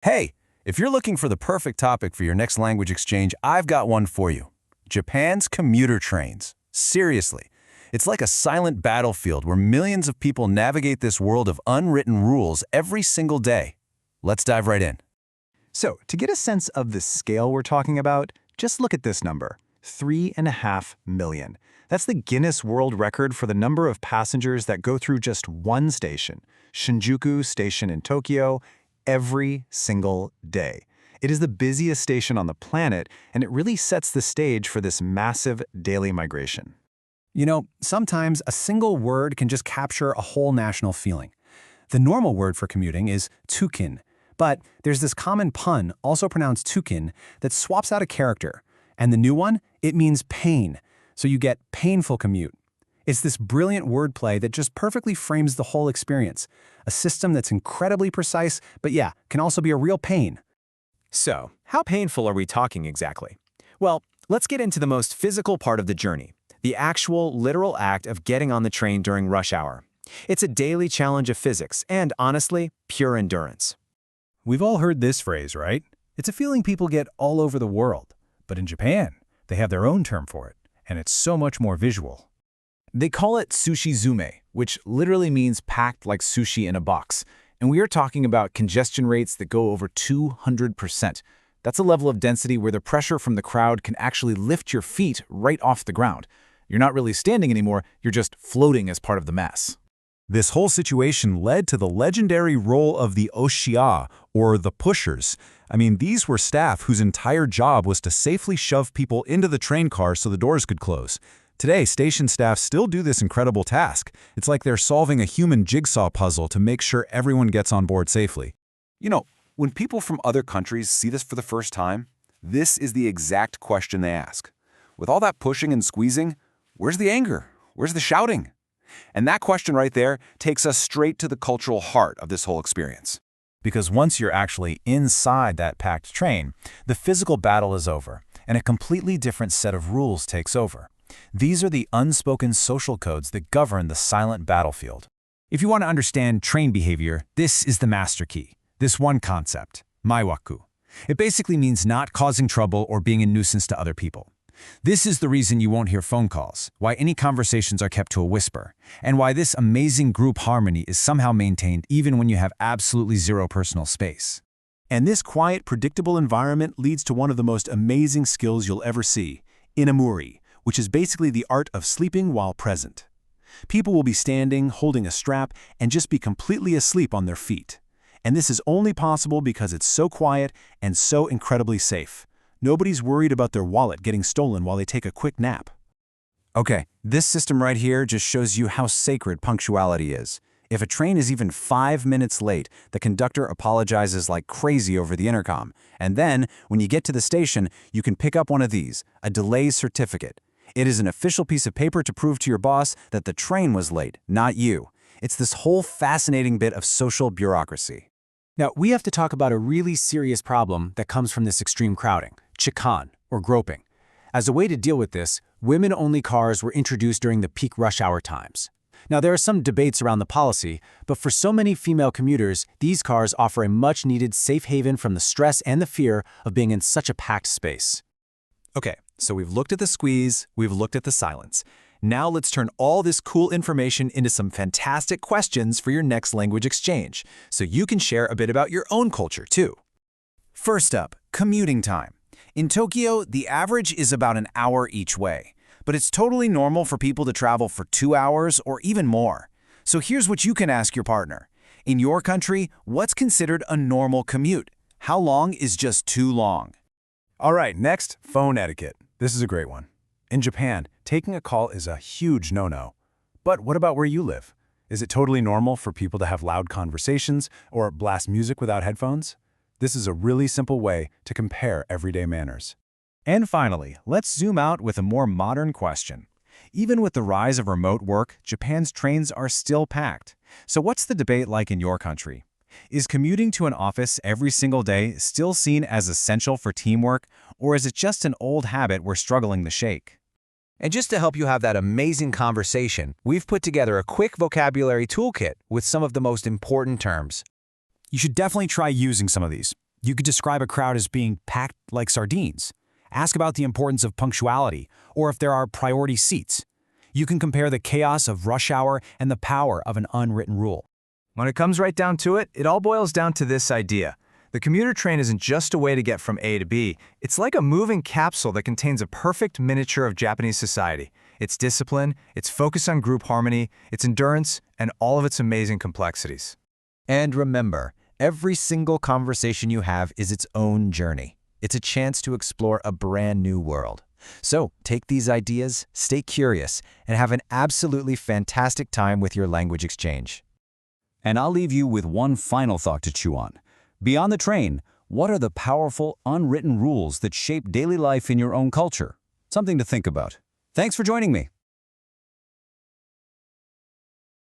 Hey, if you're looking for the perfect topic for your next language exchange, I've got one for you. Japan's commuter trains. Seriously, it's like a silent battlefield where millions of people navigate this world of unwritten rules every single day. Let's dive right in. So, to get a sense of the scale we're talking about, just look at this number, 3.5 million. That's the Guinness World Record for the number of passengers that go through just one station, Shinjuku Station in Tokyo, every single day. It is the busiest station on the planet, and it really sets the stage for this massive daily migration. You know, sometimes a single word can just capture a whole national feeling. The normal word for commuting is Tsukin, but there's this common pun, also pronounced Tsukin, that swaps out a character. And the new one, it means pain, so you get painful commute. It's this brilliant wordplay that just perfectly frames the whole experience, a system that's incredibly precise, but yeah, can also be a real pain. So, how painful are we talking exactly? Well, let's get into the most physical part of the journey, the actual, literal act of getting on the train during rush hour. It's a daily challenge of physics and, honestly, pure endurance. We've all heard this phrase, right? It's a feeling people get all over the world. But in Japan, they have their own term for it, and it's so much more visual. They call it sushizume, which literally means packed like sushi in a box. And we are talking about congestion rates that go over 200%. That's a level of density where the pressure from the crowd can actually lift your feet right off the ground. You're not really standing anymore, you're just floating as part of the mass. This whole situation led to the legendary role of the oshiya, or the pushers. I mean, these were staff whose entire job was to safely shove people into the train car so the doors could close. Today, station staff still do this incredible task. It's like they're solving a human jigsaw puzzle to make sure everyone gets on board safely. You know, when people from other countries see this for the first time, this is the exact question they ask. With all that pushing and squeezing, where's the anger? Where's the shouting? And that question right there takes us straight to the cultural heart of this whole experience. Because once you're actually inside that packed train, the physical battle is over, and a completely different set of rules takes over. These are the unspoken social codes that govern the silent battlefield. If you want to understand train behavior, this is the master key. This one concept, maiwaku. It basically means not causing trouble or being a nuisance to other people. This is the reason you won't hear phone calls, why any conversations are kept to a whisper, and why this amazing group harmony is somehow maintained even when you have absolutely zero personal space. And this quiet, predictable environment leads to one of the most amazing skills you'll ever see, inamuri, which is basically the art of sleeping while present. People will be standing, holding a strap, and just be completely asleep on their feet. And this is only possible because it's so quiet and so incredibly safe. Nobody's worried about their wallet getting stolen while they take a quick nap. Okay, this system right here just shows you how sacred punctuality is. If a train is even 5 minutes late, the conductor apologizes like crazy over the intercom. And then, when you get to the station, you can pick up one of these, a delay certificate. It is an official piece of paper to prove to your boss that the train was late, not you. It's this whole fascinating bit of social bureaucracy. Now, we have to talk about a really serious problem that comes from this extreme crowding, chikan, or groping. As a way to deal with this, women-only cars were introduced during the peak rush hour times. Now, there are some debates around the policy, but for so many female commuters, these cars offer a much-needed safe haven from the stress and the fear of being in such a packed space. Okay, so we've looked at the squeeze, we've looked at the silence. Now let's turn all this cool information into some fantastic questions for your next language exchange, so you can share a bit about your own culture too. First up, commuting time. In Tokyo, the average is about an hour each way, but it's totally normal for people to travel for 2 hours or even more. So here's what you can ask your partner. In your country, what's considered a normal commute? How long is just too long? All right, next, phone etiquette. This is a great one. In Japan, taking a call is a huge no-no. But what about where you live? Is it totally normal for people to have loud conversations or blast music without headphones? This is a really simple way to compare everyday manners. And finally, let's zoom out with a more modern question. Even with the rise of remote work, Japan's trains are still packed. So what's the debate like in your country? Is commuting to an office every single day still seen as essential for teamwork, or is it just an old habit we're struggling to shake? And just to help you have that amazing conversation, we've put together a quick vocabulary toolkit with some of the most important terms. You should definitely try using some of these. You could describe a crowd as being packed like sardines. Ask about the importance of punctuality, or if there are priority seats. You can compare the chaos of rush hour and the power of an unwritten rule. When it comes right down to it all boils down to this idea. The commuter train isn't just a way to get from A to B. It's like a moving capsule that contains a perfect miniature of Japanese society. Its discipline, its focus on group harmony, its endurance, and all of its amazing complexities. And remember, every single conversation you have is its own journey. It's a chance to explore a brand new world. So take these ideas, stay curious, and have an absolutely fantastic time with your language exchange. And I'll leave you with one final thought to chew on. Beyond the train, what are the powerful, unwritten rules that shape daily life in your own culture? Something to think about. Thanks for joining me.